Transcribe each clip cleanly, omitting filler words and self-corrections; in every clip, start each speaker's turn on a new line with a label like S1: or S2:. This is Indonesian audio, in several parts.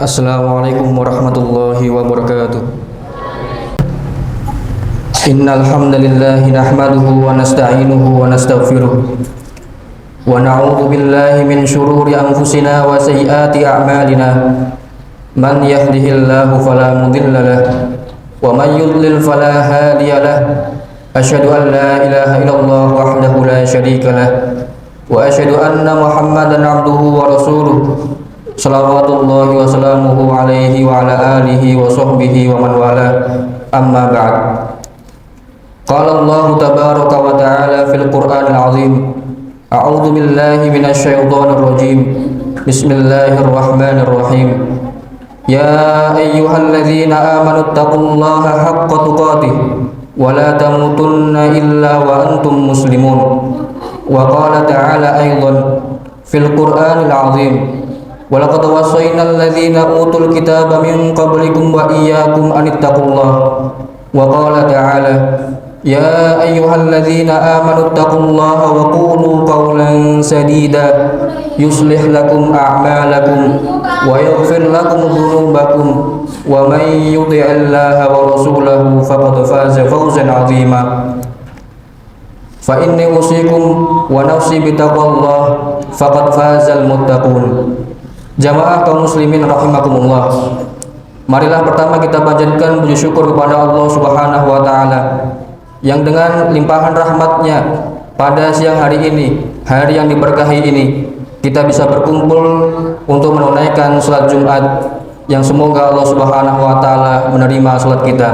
S1: Assalamualaikum warahmatullahi wabarakatuh. Innal hamdalillah nahmaduhu wa nasta'inuhu wa nastaghfiruh wa na'udzu billahi min shururi anfusina wa sayyiati a'malina. Man yahdihillahu fala mudilla lahu wa man yudlil fala hadiya lahu. Asyhadu an la ilaha illallah wahdahu la syarika lahu wa asyhadu anna Muhammadan abduhu wa rasuluh. Salawatullahi wa salamuhu alaihi wa ala alihi wa sahbihi wa man wala. Amma ba'd. Qala Allah tabaraka wa ta'ala fil Qur'anil azim. A'udzu billahi minasy syaithanir rajim. Bismillahirrahmanirrahim. Ya ayyuhalladzina amanu taqullaha haqqa tuqatih wa la tamutunna illa wa antum muslimun. Wa qala ta'ala aidan fil Qur'anil azim. Walaqad wasaynal ladzina utul kitaba min qablikum wa iyyakum anittaqullah. Wa qala ta'ala ya ayyuhalladzina amanu taqullaha wa qulu qawlan sadida yuslih lakum a'malakum wa yaghfir lakum dhunubakum wa may yuti'illaha wa rasulahu faqad faza fawzan 'azima. Fa inni usikum wa nafsi bitaqwallah faqad fazal muttaqun. Jamaah kaum muslimin rahimakumullah. Marilah pertama kita panjatkan puji syukur kepada Allah Subhanahu wa taala yang dengan limpahan rahmatnya pada siang hari ini, hari yang diberkahi ini, kita bisa berkumpul untuk menunaikan salat Jumat yang semoga Allah Subhanahu wa taala menerima salat kita.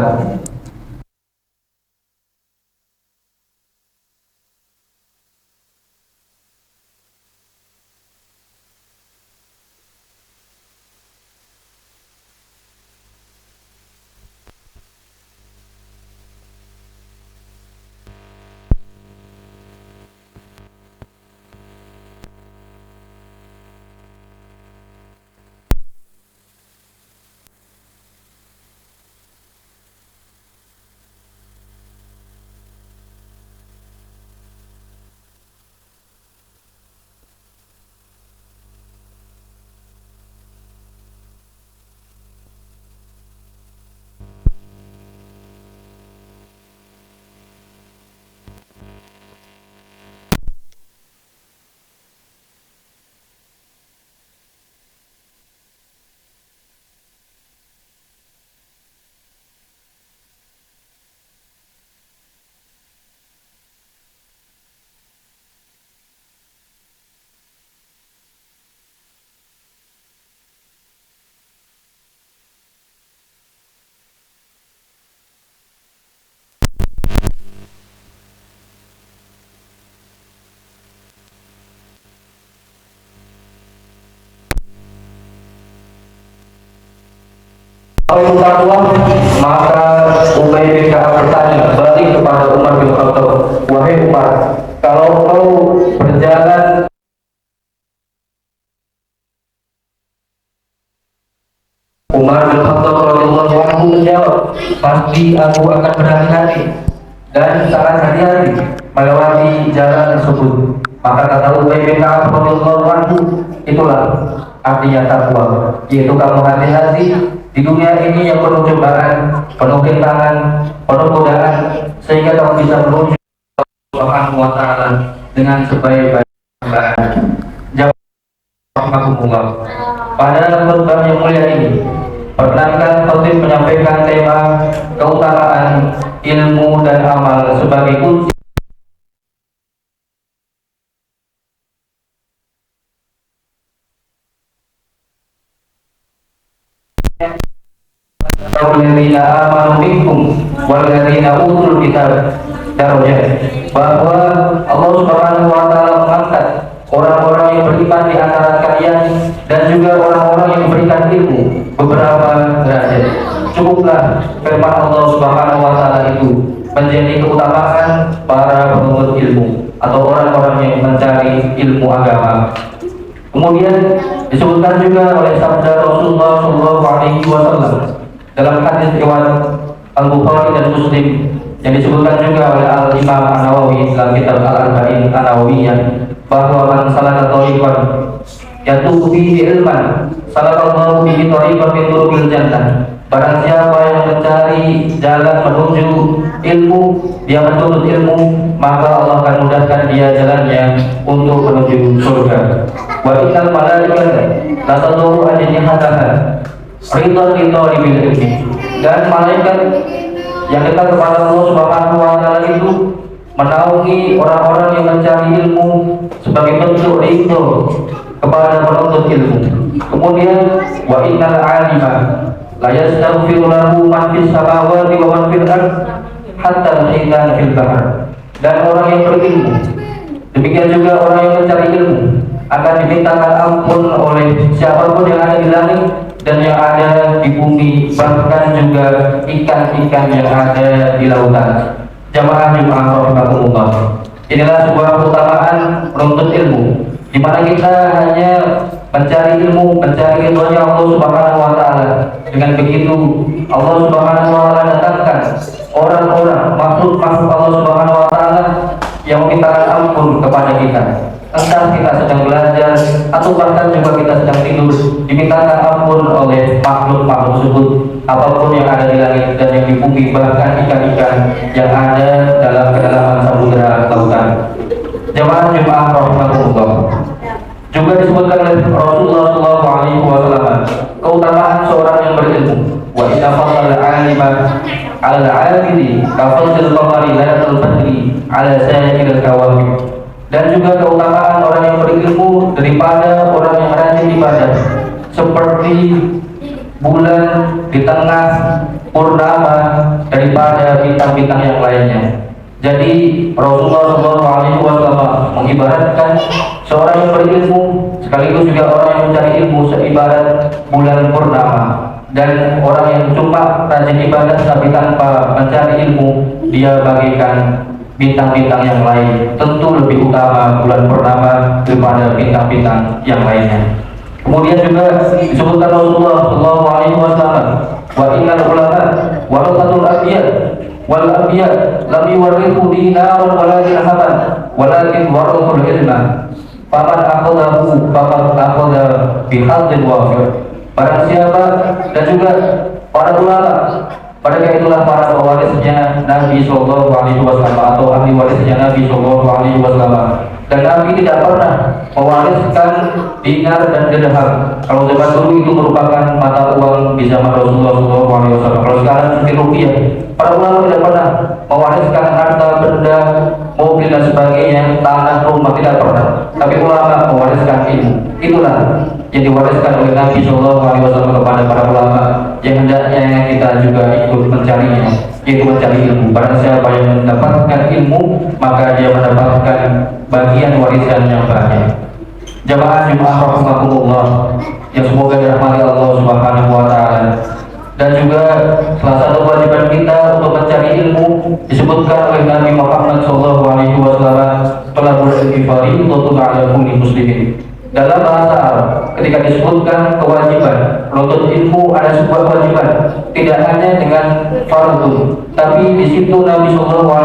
S2: Kalau takwa, maka Ubay bin Ka'ab bertanya balik kepada Umar bin Khattab, wahai Umar, kalau kau berjalan Umar bin Khattab radhiyallahu anhu menjawab, pasti aku akan berhati-hati dan sangat hati-hati melewati jalan tersebut. Maka kata Ubay bin Ka'ab radhiyallahu anhu, itulah artinya takwa, yaitu kamu hati-hati di dunia ini yang penuh cobaan, penuh rintangan, penuh godaan, sehingga kamu bisa menuju Subhanahu wa ta'ala dengan sebaik-baik hambaan. Jawab pada khutbah yang mulia ini, perkenankan khatib menyampaikan tema keutamaan ilmu dan amal sebagai kunci walladzina amanu minkum walladzina utul kitab darajat, bahwa Allah Subhanahu wa taala mengangkat orang-orang yang beriman di antara kalian dan juga orang-orang yang diberikan ilmu beberapa derajat. Cukuplah firman Allah Subhanahu wa taala itu menjadi keutamaan para penuntut ilmu atau orang-orang yang mencari ilmu agama. Kemudian disebutkan juga oleh sabda Rasulullah SAW dalam hadis riwayat Al-Bukhari dan Muslim yang disebutkan juga oleh Al-Imam An-Nawawi dalam kitab Al-Arba'in An-Nawawiyah, bahwa man salaka thariqan yatubu fihi ilman salakallahu bihi thariqan min turuqil jannah. Barang siapa yang mencari jalan menuju ilmu, dia menuntut ilmu, maka Allah akan mudahkan dia jalannya untuk menuju surga. Wa innal malaikata la tad'u ajnihataha ridwan li thalibil ilmi. Dan malaikat yang dekat kepada Allah Subhanahu wa taala itu menaungi orang-orang yang mencari ilmu sebagai bentuk ridho kepada penuntut ilmu. Kemudian wa innal alima la yastaghfiru lahu man fis samawati wa man fil ardh hatta al-hitan fil bahr. Dan orang yang berilmu, demikian juga orang yang mencari ilmu, akan dimintakan ampun oleh siapapun yang ada di langit dan yang ada di bumi, bahkan juga ikan-ikan yang ada di lautan. Jamaah Jumat rahimakumullah. Inilah sebuah keutamaan menuntut ilmu, di mana kita hanya mencari ilmu, mencari ridhonya Allah Subhanahu wa taala. Dengan begitu Allah Subhanahu wa taala datangkan orang-orang makhluk-makhluk Allah Subhanahu wa taala yang meminta ampun kepada kita. Entah kita sedang belajar atau bahkan juga kita sedang tidur, dimintakan ampun oleh makhluk-makhluk tersebut, apapun yang ada di langit dan yang di bumi, bahkan ikan-ikan yang ada dalam kedalaman samudera lautan. Jamaah Jumat rahimakumullah. Juga disebutkan oleh Rasulullah SAW keutamaan seorang yang berilmu. Wa inna fadlal 'alima 'ala al-'abidi ka fadlil qamari lailatul badri 'ala sa'iril kawakib. Dan juga keutamaan orang yang berilmu daripada orang yang rajin ibadah, seperti bulan di tengah purnama daripada bintang-bintang yang lainnya. Jadi Rasulullah SAW mengibaratkan seorang yang berilmu sekaligus juga orang yang mencari ilmu seibarat bulan purnama, dan orang yang cuma rajin ibadah tapi tanpa mencari ilmu, dia bagaikan bintang-bintang yang lain. Tentu lebih utama bulan purnama daripada bintang-bintang yang lainnya. Kemudian juga disebutkan Rasulullah SAW, wa innal ulama warasatul anbiya wal anbiya lam yuwarithu dinaran wala dirhaman walakin warathul ilma faman akhadahu faqad akhadha bihadzin wafir. Barang siapa, dan juga para ulama, mereka itulah para pewarisnya Nabi Sallallahu Alaihi Wasallam atau ahli warisnya Nabi Sallallahu Alaihi Wasallam. Dan Nabi tidak pernah mewariskan dinar dan dirham. Kalau zaman dulu itu merupakan mata uang di zaman Rasulullah Sallallahu Alaihi Wasallam. Kalau sekarang seperti rupiah. Para ulama tidak pernah mewariskan harta benda, mobil dan sebagainya, tanah, rumah, tidak pernah. Tapi ulama mewariskan ilmu. Itulah yang diwariskan oleh Nabi Sallallahu Alaihi Wasallam kepada para ulama, yang hendaknya kita juga ikut mencarinya, yaitu mencari ilmu. Barang siapa yang mendapatkan ilmu, maka dia mendapatkan bagian warisan yang banyak. Jamaah Jumat rahimakumullah, yang semoga dirahmati Allah Subhanahu wa taala. Dan juga salah satu kewajiban kita untuk mencari ilmu disebutkan oleh Nabi Muhammad SAW, talabul ilmi fardhun 'ala kulli muslimin. Dalam bahasa Arab, ketika disebutkan kewajiban menuntut ilmu, ada sebuah kewajiban, tidak hanya dengan fardhu, tapi di situ Nabi SAW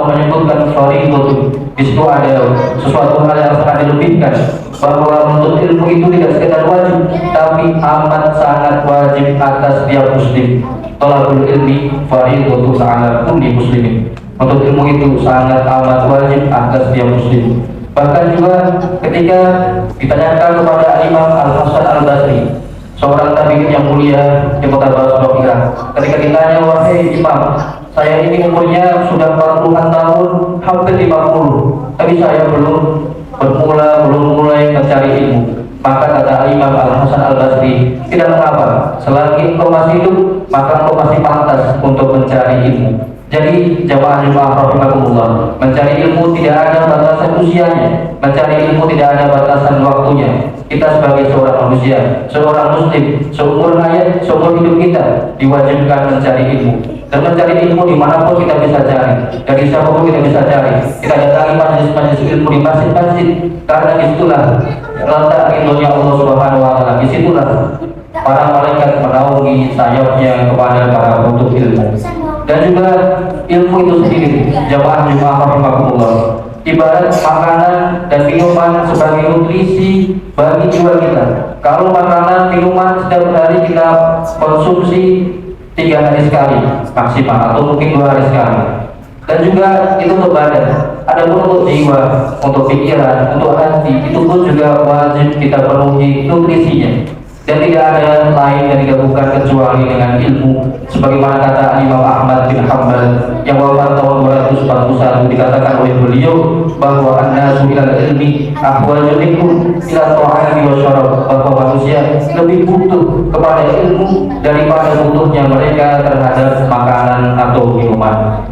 S2: menyebutkan fardhu. Di situ ada sesuatu hal yang sangat dilebihkan, bahwa menuntut ilmu itu tidak sekedar wajib, tapi amat sangat wajib atas setiap muslim. Talabul ilmi fardhun 'ala kulli muslimin. Menuntut ilmu itu sangat amat wajib atas setiap muslim. Bahkan juga ketika ditanyakan kepada Imam Al-Hasan Al-Basri, seorang tabi'in yang mulia di kota Basrah Irak, ketika ditanya, wahai Imam, saya ini umurnya sudah 40-an tahun, hampir 50, tapi saya belum mulai mencari ilmu. Maka kata Imam Al-Hasan Al-Basri, tidak mengapa, selagi engkau masih hidup, maka engkau masih pantas untuk mencari ilmu. Jadi jamaah Jumat rahimakumullah, mencari ilmu tidak ada batasan usianya, mencari ilmu tidak ada batasan waktunya. Kita sebagai seorang manusia, seorang muslim, seumur hayat, seumur hidup kita diwajibkan mencari ilmu. Dan mencari ilmu dimanapun kita bisa cari, dari siapapun kita bisa cari. Kita datangi majelis-majelis ilmu di masjid-masjid, karena disitulah letak ridhonya Allah Subhanahu wa taala. Disitulah para malaikat menaungi sayapnya kepada para penuntut ilmu. Dan juga ilmu itu sendiri, jamaah Jumat rahimakumullah, ibarat makanan dan minuman sebagai nutrisi bagi jiwa kita. Kalau makanan, minuman setiap hari kita konsumsi 3 hari sekali maksimal, atau mungkin 2 hari sekali. Dan juga itu untuk badan. Ada pun untuk jiwa, untuk pikiran, untuk hati, itu pun juga wajib kita penuhi nutrisinya. Dan tidak ada lain yang digabungkan kecuali dengan ilmu. Sebagaimana kata Imam Ahmad bin Hanbal yang wafat tahun 241, dikatakan oleh beliau bahwa an-nasu ilal ilmi ahwaju minhum ila ta'ami wa syarab, bahwa manusia lebih butuh kepada ilmu daripada butuhnya mereka terhadap makanan atau minuman.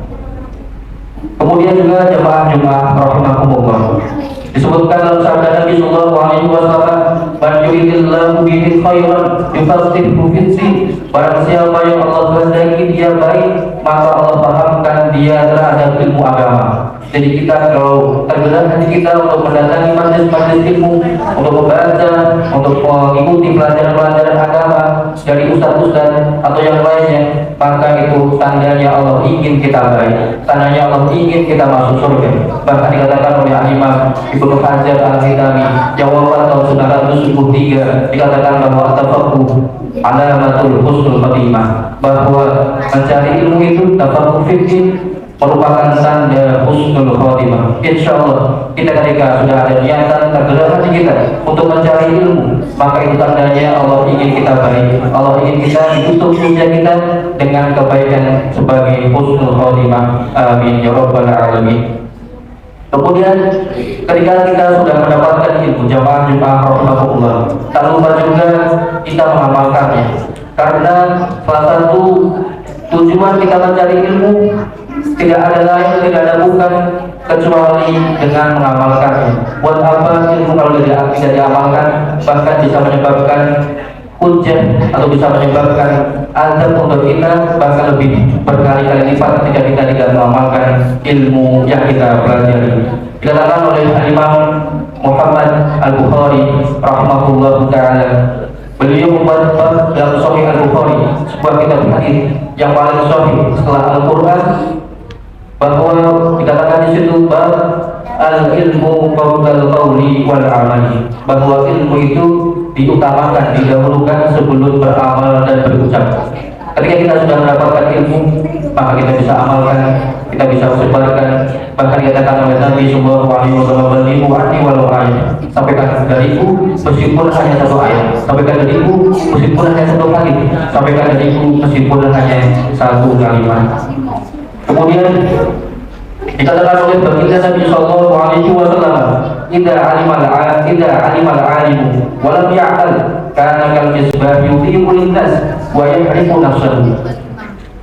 S2: Kemudian juga jemaah Jumat rahimakumullah, disebutkan dalam sabda Nabi sallallahu alaihi wasallam, "Man yuridillahu bihi khairan yufaqqihhu fid-din." Barang siapa yang Allah kehendaki dia baik, maka Allah pahamkan dia terhadap ilmu agama. Jadi kita kalau tergerak hati kita untuk mendatangi majelis-majelis ilmu, untuk membaca, untuk mengikuti pelajaran-pelajaran agama dari ustaz-ustaz atau yang lainnya, maka itu tandanya Allah ingin kita baik, tandanya Allah ingin kita masuk surga. Bahkan dikatakan oleh Imam Ibnu Hajar Al-Haytami yang wafat tahun 973, dikatakan bahwa tafaqquh alamatul husnul khatimah, bahwa mencari ilmu itu tafaqquh fiddin merupakan tanda husnul khotimah. Insyaallah kita ketika sudah ada niatan tergerak hati kita untuk mencari ilmu, maka itu tandanya Allah ingin kita baik, Allah ingin kita ditutup usia kita dengan kebaikan sebagai husnul khotimah. Amin ya rabbal alamin. Kemudian ketika kita sudah mendapatkan ilmu, jamaah Jumat rahimahullah, tak lupa juga kita mengamalkannya. Karena salah satu tujuan kita mencari ilmu tidak ada lain, tidak ada bukan kecuali dengan mengamalkannya. Buat apa ilmu kalau tidak diamalkan, bahkan bisa menyebabkan hujah atau bisa menyebabkan azab untuk kita, bahkan lebih berkali-kali lipat ketika kita tidak mengamalkan ilmu yang kita pelajari. Dikatakan oleh Imam Muhammad Al-Bukhari rahimahullah taala, beliau membuat bab dalam Sahih Al-Bukhari, sebuah kitab hadis yang paling sahih setelah Al-Quran, bahwa dikatakan di situ bab al-ilmu qabla al-qawli wal amali, bahwa ilmu itu diutamakan, didahulukan sebelum beramal dan berucap. Ketika kita sudah mendapatkan ilmu, maka kita bisa amalkan, kita bisa sebarkan. Bahkan dikatakan oleh Nabi sallallahu alaihi wasallam, "Baligu anni walau ayat." Sampaikan dariku meskipun hanya satu ayat, sampaikan dariku meskipun hanya satu kali, sampaikan dariku meskipun hanya satu kalimat. Kemudian dikatakan oleh baginda Nabi sallallahu alaihi wasallam, "Idza alimal alimu wa lam ya'mal, kana kal misbah yudhi'u lin-nas wa yahriqu nafsahu."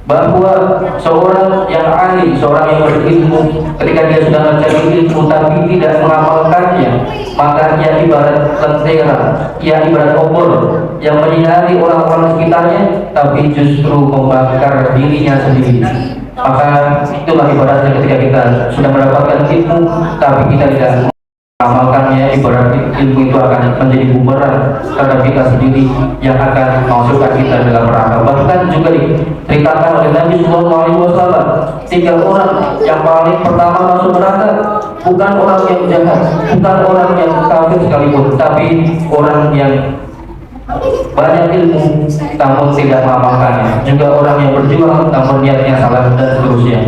S2: Bahwa seorang yang alim, seorang yang berilmu, ketika dia sudah mencari ilmu tapi tidak mengamalkannya, maka ia ibarat lentera, ia ibarat obor yang menyinari orang-orang sekitarnya, tapi justru membakar dirinya sendiri. Maka itulah ibaratnya ketika kita sudah mendapatkan ilmu tapi kita tidak mengamalkannya, ibarat ilmu itu akan menjadi bumerang terhadap kita sendiri yang akan memasukkan kita dalam neraka. Bahkan juga diceritakan oleh Nabi sallallahu alaihi wasallam, 3 orang yang paling pertama masuk neraka bukan orang yang jahat, bukan orang yang kafir sekalipun, tapi orang yang banyak ilmu namun tidak mengamalkannya, juga orang yang berjuang namun niatnya salah, dan seterusnya.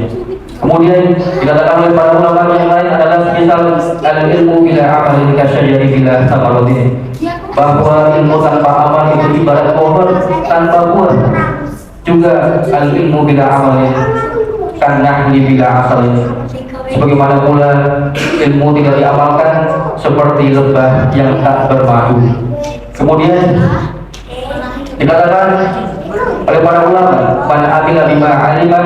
S2: Kemudian dikatakan oleh para ulama yang lain adalah semisal al-ilmu bila amal kasyajari bila samaruddin, bahwa ilmu tanpa amal itu ibarat pohon tanpa buah. Juga al-ilmu bila amal kan nahli bila asal, sebagaimana pula ilmu tidak diamalkan seperti lebah yang tak bermadu. Kemudian dikatakan oleh para ulama, man amila bima alima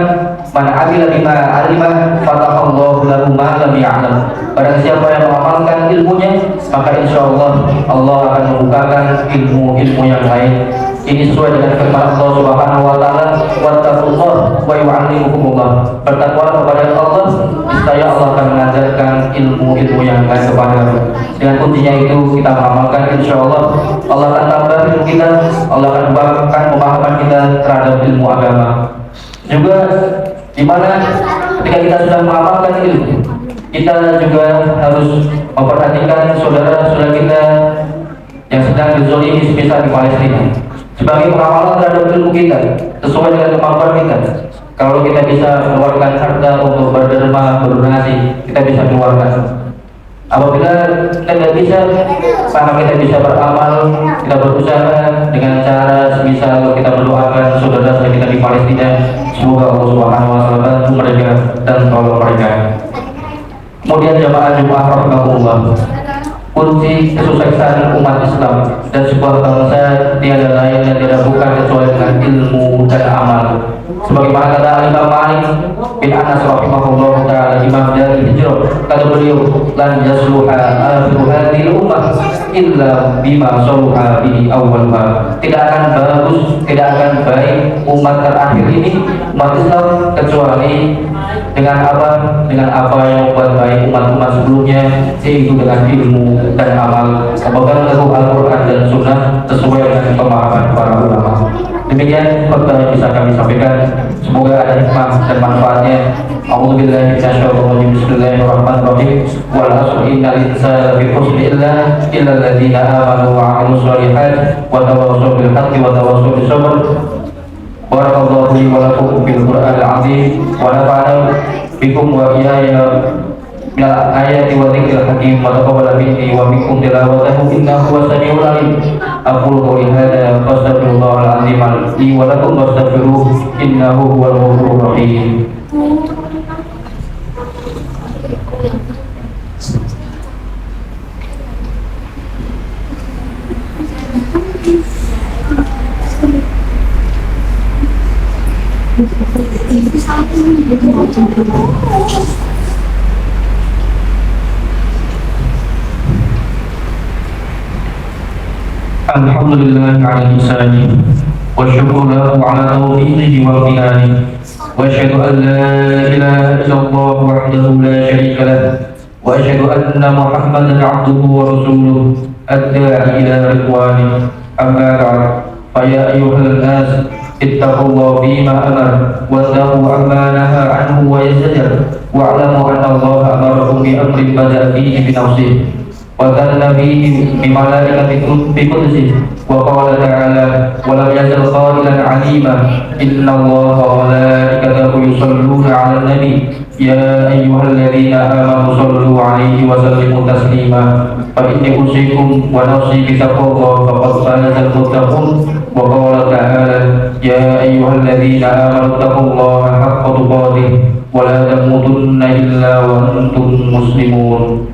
S2: fatahallahu lahu ma lam ya'lam. Barang siapa yang mengamalkan ilmunya, maka insyaallah Allah akan membukakan ilmu-ilmu yang lain. Ini sesuai dengan firman Allah Subhanahu wa taala, wattaqullah wa yu'allimukumullah. Bertakwalah kepada Allah, niscaya Allah akan mengajarkan ilmu-ilmu yang lain kepadamu. Dengan kuncinya itu kita mengamalkan, insyaallah Allah akan tambah ilmu kita, Allah akan memahamkan kita terhadap ilmu agama. Juga di mana ketika kita sudah mengamalkan ilmu, kita juga harus memperhatikan saudara-saudara kita yang sedang dizolimi semisal di Palestina. Sebagai pengawalan terhadap ilmu kita sesuai dengan kemampuan kita. Kalau kita bisa mengeluarkan harta untuk berderma, berdonasi, kita bisa keluarkan. Apabila kita tidak bisa, maka kita bisa beramal, kita berusaha dengan cara semisal kita mendoakan saudara-saudara kita di Palestina. Semoga Allah Subhanahu wa taala bantu mereka dan tolong mereka. Kemudian jamaah Jumat rahimahullah, kunci kesuksesan umat Islam dan sebuah bangsa tiada lain dan tidak bukan kecuali dengan ilmu dan amal. Sebagaimana kata Imam Malik bin Anas rahimahullah taala, imam dari hijrah, kata beliau, lan yasluha akhiru hadhil ummah illa bima saluha bi awwalha. Tidak akan bagus, tidak akan baik umat terakhir ini, umat Islam, kecuali dengan apa? Dengan apa yang membuat baik umat-umat sebelumnya, yaitu dengan ilmu dan amal, memegang teguh Al-Quran dan Sunnah sesuai dengan pemahaman para ulama. Demikian khutbah yang bisa kami sampaikan. Semoga ada hikmah dan manfaatnya. A'udzubillahi minasyaitonir rajim. Bismillahirrahmanirrahim. Wal 'asri innal insana lafi khusr illa alladziina aamanu wa 'amilus shalihaati wa tawassaw bil haqqi wa tawassaw bis sabr. Barakallahu li wa lakum bil Qur'anil 'azim wa nafa'ana bikum wa iyaya min al-ayati wa dzikril hakim wa taqabbal minni wa minkum tilawatahu innahu huwas samiul 'alim. Aqulu qawli hadza wa astaghfirullahal 'azim li wa lakum wastaghfiruhu innahu huwal ghafurur rahim. Alhamdulillah ala ihsani wa syukru lahu ala tawfiqihi wa imtinani wa asyhadu an la ilaha illallah wahdahu la syarika lah wa asyhadu anna Muhammadan 'abduhu wa rasuluh ad-da'i ila ridwani. Amma ba'd, fa ya ayyuhal nas ittaqullaha bima amara wa tahu amma naha anhu wa yazjar wa 'lamu anna Allah amarakum bi amrin bada'a fihi bi nafsihi وكان به بملائكة بقدسه وقال تعالى ولم يزل قائلا عليما إن الله وملائكته يصلون على النبي يا أيها الذين آمنوا صلوا عليه وسلموا تسليما فإني أوصيكم ونفسي بتقوى الله فقد فاز المتقون وقال تعالى يا أيها الذين آمنوا اتقوا الله حق تقاته ولا تموتن إلا وأنتم مسلمون.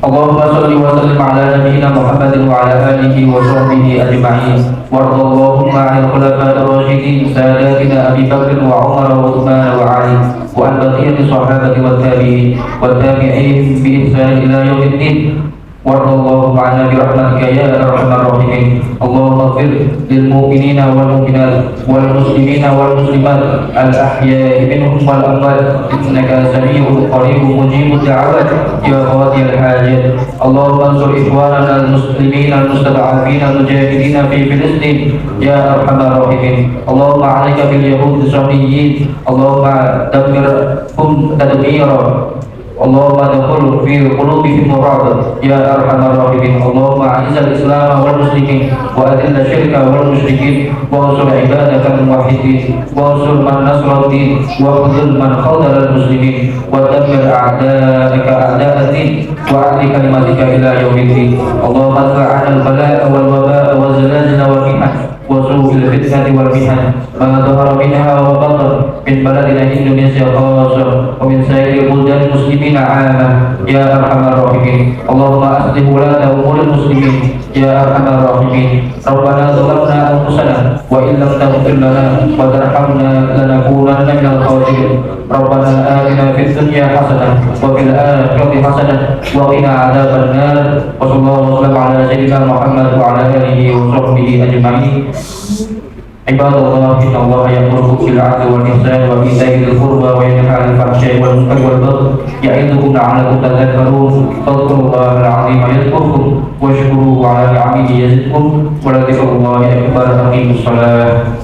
S2: Allahumma shalli wa sallim ala nabiyyina Muhammadin wa ala alihi wa sahbihi ajma'in. Warḍallahu 'anil khulafa'ir rasyidin sadatina Abi Bakr wa Umar wa Utsman wa Ali wa an baqiyati sahabati wat tabi'in bi ihsan ila yaumiddin. Warḍallahu 'anna bi rahmatika ya arhamar rahimin. Allahumma ighfir lil mu'minina wal mu'minat wal muslimina wal muslimat al ahya'i minhum wal amwat innaka samii'un qariibun mujibud da'awat ya qadiyal hajat. Allahumma ansur ikhwanana al muslimina al mustad'afina al mujahidina fi Filistin ya arhamar rahimin. Allahumma 'alaika bil yahudi as-sahniyyin. Allahumma dammirhum tadmira. Allahumma dakhul fi qulubihim murad ya arhamar rahimin. Allahumma a'izzal islam wal muslimin wa adhill syirka wal musyrikin wa ansur ibadakal muwahhidin wa ansur man nasara din wa khudhul man khadhala al muslimin wa dammir a'da'aka a'da'ad-din wa 'ali kalimatika ila yaumiddin. Allahumma adfa' 'anil bala'a wal waba'a wal zalazil wal mihan wa su'il fitnati wal mihan ma dhahara minha wa batan min baladina Indonesia khassah wa min sa'iril buldan muslimin عامة يا أرحم الراحمين. اللهم أصلح ولاة أمور المسلمين يا أرحم الراحمين. ربنا ظلمنا أنفسنا وإن لم تغفر لنا وترحمنا لنكونن من الخاسرين. ربنا آتنا في الدنيا حسنة وفي الآخرة حسنة وقنا عذاب النار. وصلى الله وسلم على سيدنا محمد وعلى آله وصحبه أجمعين. Ibadallah, inna Allah ya'muru bil 'adli wal ihsani wa ita'i dzil qurba wa yanha 'anil fahsya'i wal munkari wal baghi ya'idukum la'allakum tadhakkarun. Fadhkurullahal 'azima yadhkurkum washkuruhu 'ala ni'amihi yazidkum wa la dhikrullahi akbar. Aqimus shalah.